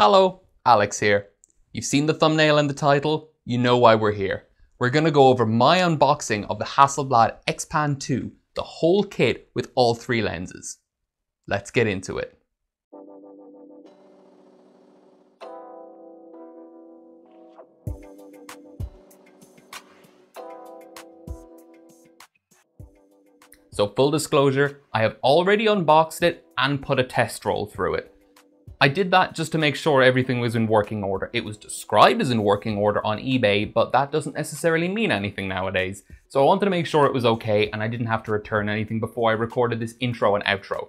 Hello, Alex here. You've seen the thumbnail and the title, you know why we're here. We're going to go over my unboxing of the Hasselblad XPan II, the whole kit with all three lenses. Let's get into it. So full disclosure, I have already unboxed it and put a test roll through it. I did that just to make sure everything was in working order. It was described as in working order on eBay, but that doesn't necessarily mean anything nowadays. So I wanted to make sure it was okay and I didn't have to return anything before I recorded this intro and outro.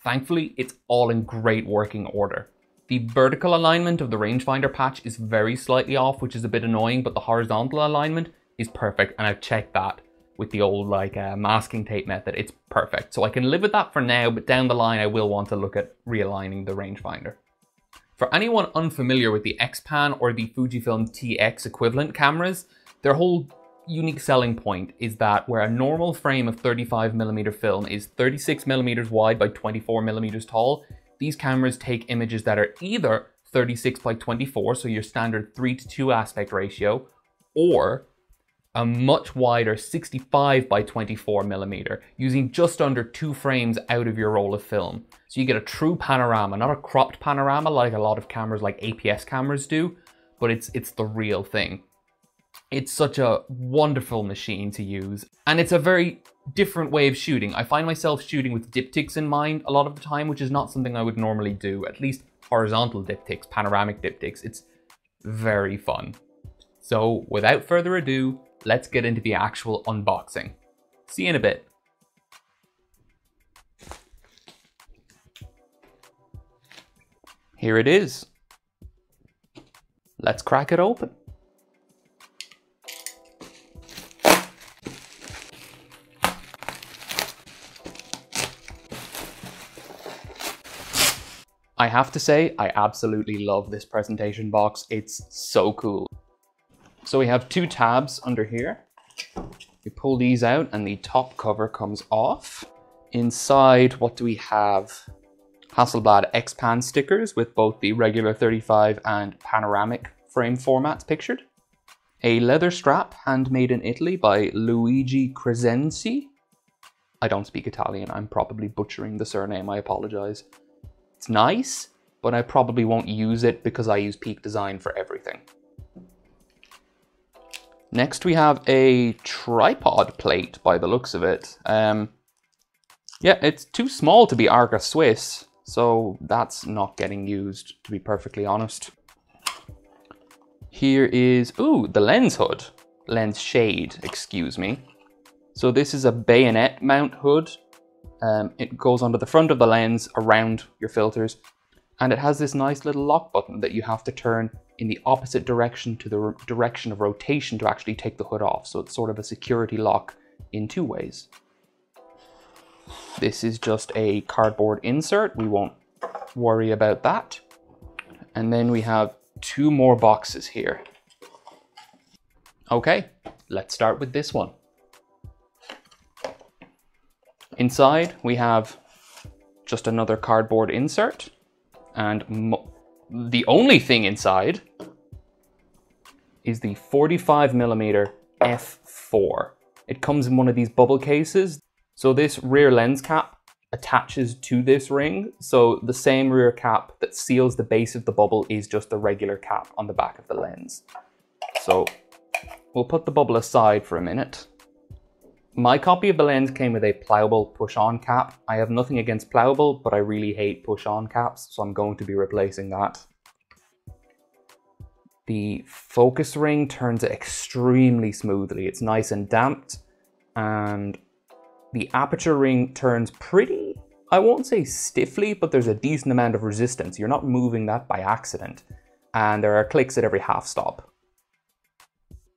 Thankfully, it's all in great working order. The vertical alignment of the rangefinder patch is very slightly off, which is a bit annoying, but the horizontal alignment is perfect, and I've checked that with the old masking tape method. It's perfect. So I can live with that for now, but down the line I will want to look at realigning the rangefinder. For anyone unfamiliar with the XPan or the Fujifilm TX equivalent cameras, their whole unique selling point is that where a normal frame of 35mm film is 36mm wide by 24mm tall, these cameras take images that are either 36 by 24, so your standard 3:2 aspect ratio, or a much wider 65 by 24mm, using just under 2 frames out of your roll of film. So you get a true panorama, not a cropped panorama like a lot of cameras like APS cameras do, but it's the real thing. It's such a wonderful machine to use, and it's a very different way of shooting. I find myself shooting with diptychs in mind a lot of the time, which is not something I would normally do, at least horizontal diptychs, panoramic diptychs. It's very fun. So without further ado, let's get into the actual unboxing. See you in a bit. Here it is. Let's crack it open. I have to say, I absolutely love this presentation box. It's so cool. So we have 2 tabs under here. We pull these out and the top cover comes off. Inside, what do we have? Hasselblad XPan stickers with both the regular 35 and panoramic frame formats pictured. A leather strap handmade in Italy by Luigi Crescenzi. I don't speak Italian, I'm probably butchering the surname, I apologize. It's nice, but I probably won't use it because I use Peak Design for everything. Next we have a tripod plate by the looks of it. Yeah, it's too small to be Arca Swiss, so that's not getting used, to be perfectly honest. Here is, ooh, the lens hood. Lens shade, excuse me. So this is a bayonet mount hood. It goes onto the front of the lens around your filters, and it has this nice little lock button that you have to turn in the opposite direction to the direction of rotation to actually take the hood off. So it's sort of a security lock in 2 ways. This is just a cardboard insert. We won't worry about that. And then we have 2 more boxes here. Okay, let's start with this one. Inside we have just another cardboard insert, and the only thing inside is the 45mm f4. It comes in one of these bubble cases. So this rear lens cap attaches to this ring. So the same rear cap that seals the base of the bubble is just the regular cap on the back of the lens. So we'll put the bubble aside for a minute. My copy of the lens came with a pliable push-on cap. I have nothing against pliable, but I really hate push-on caps, so I'm going to be replacing that. The focus ring turns extremely smoothly. It's nice and damped, and the aperture ring turns pretty, I won't say stiffly, but there's a decent amount of resistance. You're not moving that by accident, and there are clicks at every half stop.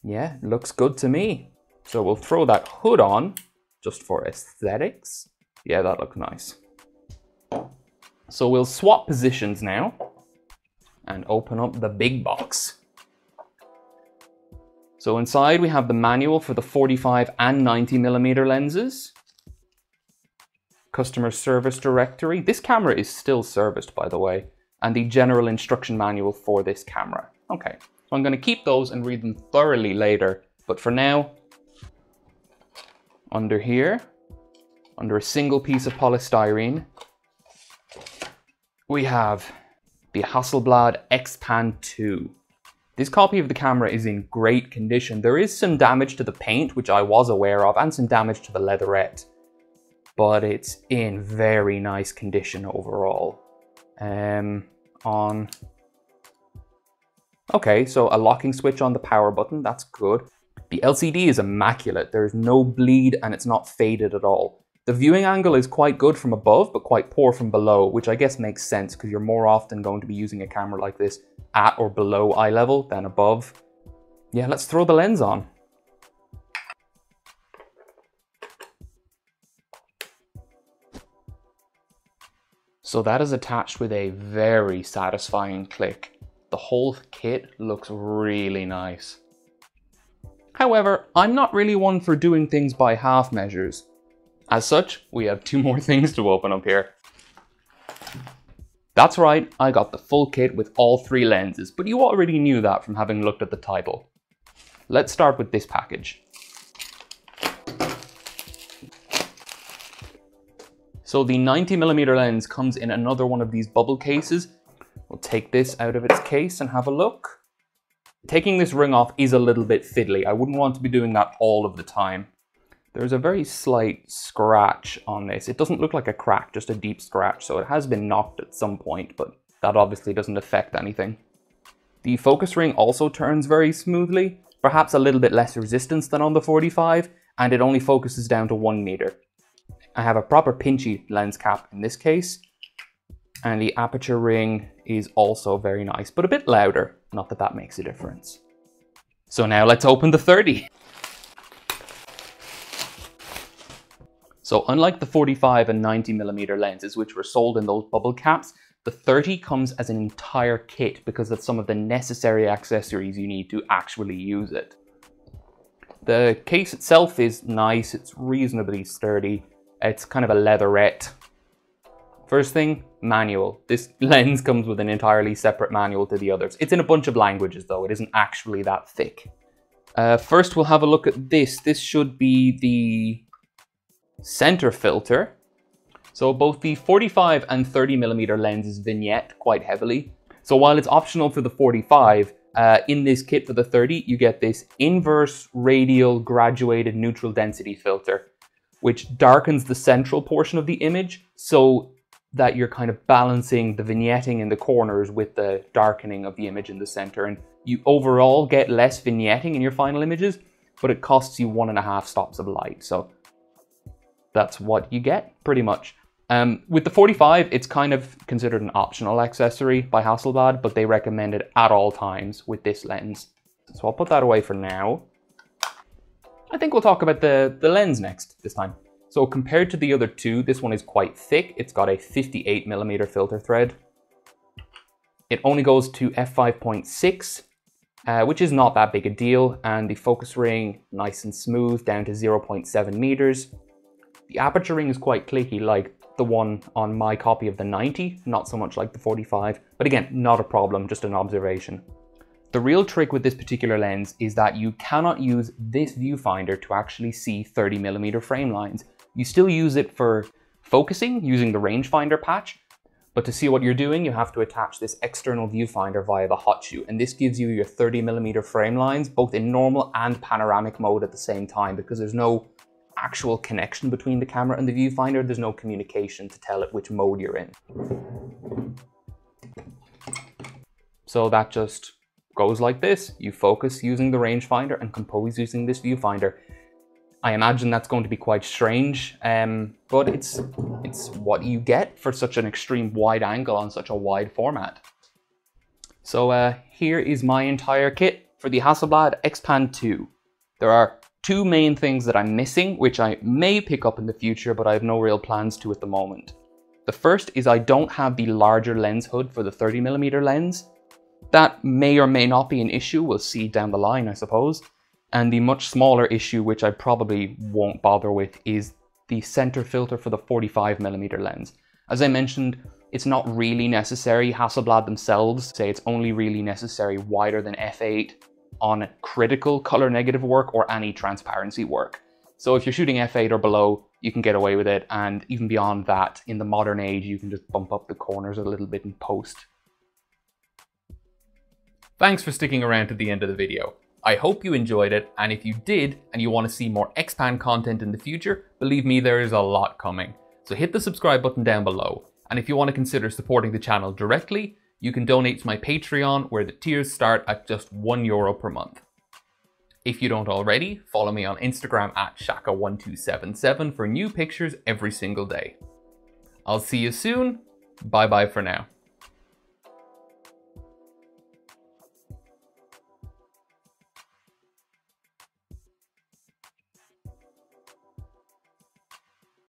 Yeah, looks good to me. So we'll throw that hood on just for aesthetics. Yeah, that looks nice. So we'll swap positions now and open up the big box. So inside we have the manual for the 45 and 90mm lenses. Customer service directory. This camera is still serviced, by the way. and the general instruction manual for this camera. Okay, so I'm going to keep those and read them thoroughly later, but for now, under here, under a single piece of polystyrene, we have the Hasselblad XPan II. This copy of the camera is in great condition. There is some damage to the paint, which I was aware of, and some damage to the leatherette, but it's in very nice condition overall. Okay, so a locking switch on the power button, that's good. The LCD is immaculate. There's no bleed and it's not faded at all. The viewing angle is quite good from above, but quite poor from below, which I guess makes sense because you're more often going to be using a camera like this at or below eye level than above. Yeah, let's throw the lens on. So that is attached with a very satisfying click. The whole kit looks really nice. However, I'm not really one for doing things by half measures. As such, we have two more things to open up here. That's right, I got the full kit with all three lenses, but you already knew that from having looked at the title. Let's start with this package. So the 90mm lens comes in another one of these bubble cases. We'll take this out of its case and have a look. Taking this ring off is a little bit fiddly. I wouldn't want to be doing that all of the time. There's a very slight scratch on this. It doesn't look like a crack, just a deep scratch, so it has been knocked at some point, but that obviously doesn't affect anything. The focus ring also turns very smoothly, perhaps a little bit less resistance than on the 45, and it only focuses down to 1 meter. I have a proper pinchy lens cap in this case, and the aperture ring is also very nice, but a bit louder. Not that that makes a difference. So now let's open the 30. So unlike the 45 and 90mm lenses, which were sold in those bubble caps, the 30 comes as an entire kit because of some of the necessary accessories you need to actually use it. The case itself is nice, it's reasonably sturdy, it's kind of a leatherette. First thing, manual. This lens comes with an entirely separate manual to the others. It's in a bunch of languages though, it isn't actually that thick. First we'll have a look at this. This should be the center filter. So both the 45 and 30mm lenses vignette quite heavily. So while it's optional for the 45, in this kit for the 30, you get this inverse radial graduated neutral density filter, which darkens the central portion of the image so that you're kind of balancing the vignetting in the corners with the darkening of the image in the center. And you overall get less vignetting in your final images, but it costs you 1.5 stops of light. So that's what you get, pretty much. With the 45, it's kind of considered an optional accessory by Hasselblad, but they recommend it at all times with this lens. So I'll put that away for now. I think we'll talk about the lens next this time. So compared to the other two, this one is quite thick. It's got a 58mm filter thread. It only goes to f5.6, which is not that big a deal. And the focus ring, nice and smooth, down to 0.7 meters. The aperture ring is quite clicky, like the one on my copy of the 90, not so much like the 45, but again, not a problem, just an observation. The real trick with this particular lens is that you cannot use this viewfinder to actually see 30mm frame lines. You still use it for focusing using the rangefinder patch, but to see what you're doing, you have to attach this external viewfinder via the hot shoe, and this gives you your 30mm frame lines, both in normal and panoramic mode at the same time, because there's no actual connection between the camera and the viewfinder. There's no communication to tell it which mode you're in. So that just goes like this. You focus using the rangefinder and compose using this viewfinder. I imagine that's going to be quite strange, but it's what you get for such an extreme wide angle on such a wide format. So here is my entire kit for the Hasselblad XPan II. There are two main things that I'm missing, which I may pick up in the future, but I have no real plans to at the moment. The first is I don't have the larger lens hood for the 30mm lens. That may or may not be an issue, we'll see down the line, I suppose. And the much smaller issue, which I probably won't bother with, is the center filter for the 45mm lens. As I mentioned, It's not really necessary. Hasselblad themselves say it's only really necessary wider than f8 on critical color negative work or any transparency work. So if you're shooting f8 or below, you can get away with it. And even beyond that, in the modern age, you can just bump up the corners a little bit in post. Thanks for sticking around to the end of the video. I hope you enjoyed it, and if you did and you want to see more XPan content in the future, believe me, there is a lot coming. So hit the subscribe button down below. And if you want to consider supporting the channel directly, you can donate to my Patreon, where the tiers start at just €1 per month. If you don't already, follow me on Instagram at Shaka1277 for new pictures every single day. I'll see you soon. Bye bye for now.